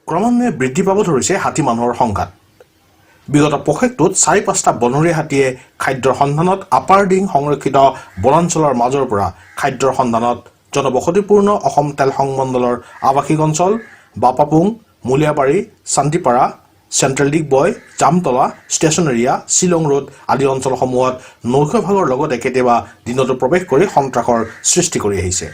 ক্ৰমান্বয়ে বৃদ্ধি পাব ধৰিছে হাতী মানুহৰ সংঘাত। বিগত পষেকটোত ৪-৫টা বনৰীয়া হাতীয়ে খাদ্যৰ সন্ধানত আপাৰ ডিং সংৰক্ষিত বনাঞ্চলৰ মাজৰ পৰা খাদ্যৰ সন্ধানত জনবসতিপূৰ্ণ অসম তেল সংমণ্ডলৰ আৱাসিক অঞ্চল Bapapung, Muliabari, Shantipara, central Digboi, Jamtala, station area, Shillong road আদি অঞ্চলসমূহত নৌশভাগৰ লগতে কেতিয়াবা দিনতো প্ৰৱেশ কৰি সন্ত্ৰাসৰ সৃষ্টি কৰি আহিছে।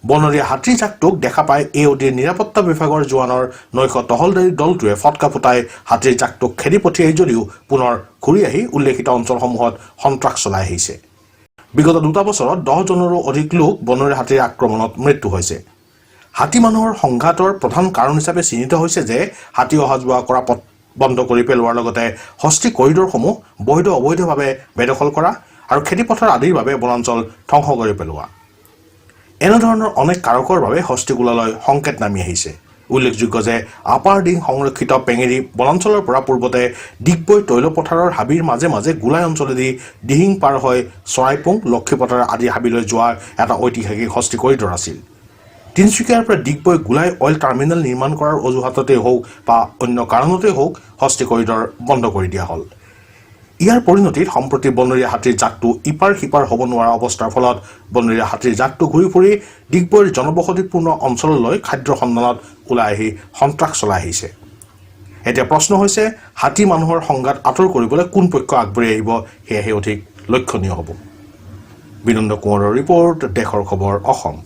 বনৰীয়া হাতীৰ জাকটোক দেখা পাই এওডিৰ নিৰাপত্তা বিভাগৰ জোৱানৰ নৈশ টহলদাৰী দলটোৱে ফটকা ফুটাই হাতীৰ জাকটোক খেদি পঠিয়াই যদিও পুনৰ ঘূৰি আহি উল্লেখিত অঞ্চলসমূহত সন্ত্ৰাস চলাই আহিছে। বিগত 2 বছৰত 10জনৰো অধিক লোক বনৰীয়া হাতীৰ আক্ৰমণত মৃত্যু হৈছে। হাতী মানুহৰ সংঘাতৰ প্ৰধান কাৰণ হিচাপে চিহ্নিত হৈছে যে হাতী অহা যোৱা কৰা পথ বন্ধ কৰি পেলোৱাৰ লগতে হস্তি কৰিডৰসমূহ বৈধ অবৈধভাৱে বেদখল কৰা আৰু খেতিপথাৰ আদিৰ বাবে বনাঞ্চল ধ্বংস কৰি পেলোৱা। এনেধৰণৰ অনেক কাৰকৰ বাবে হস্তিকুলালৈ সংকেত নামি আহিছে। উল্লেখযোগ্য যে আপাৰ ডিং সংৰক্ষিত পেঙেৰী বনাঞ্চলৰ পৰা পূৰ্বতে ডিগবৈ তৈলপথাৰৰ হাবিৰ মাজে মাজে গোলাই অঞ্চলেদি দিহিং পাৰ হৈ চৰাইপুং, লক্ষীপথাৰ আদি হাবিলৈ যোৱাৰ এটা ঐতিহাসিক হস্তি কৰিডৰ আছিল। তিনিচুকীয়াৰ পৰা ডিগবৈ গোলাই অইল টাৰ্মিনেল নিৰ্মাণ কৰাৰ অজুহাততেই হওক বা অন্য কাৰণতেই হওক হস্তি কৰিডৰ বন্ধ কৰি দিয়া হ'ল। ইয়াৰ পৰিণতিত সম্প্ৰতি বনৰীয়া হাতীৰ জাকটো ইপাৰ সিপাৰ হ'ব নোৱাৰা অৱস্থাৰ ফলত বনৰীয়া হাতীৰ জাকটো ঘূৰি ফুৰি ডিগবৈৰ জনবসতিপূৰ্ণ অঞ্চললৈ খাদ্যৰ সন্ধানত ওলাই আহি সন্ত্ৰাস চলাই আহিছে। এতিয়া প্ৰশ্ন হৈছে হাতী মানুহৰ সংঘাত আঁতৰ কৰিবলৈ কোন পক্ষ আগবাঢ়ি আহিব সেয়াহে অধিক লক্ষণীয় হ'ব। বিনন্দ কোঁৱৰৰ ৰিপৰ্ট, দেশৰ খবৰ, অসম।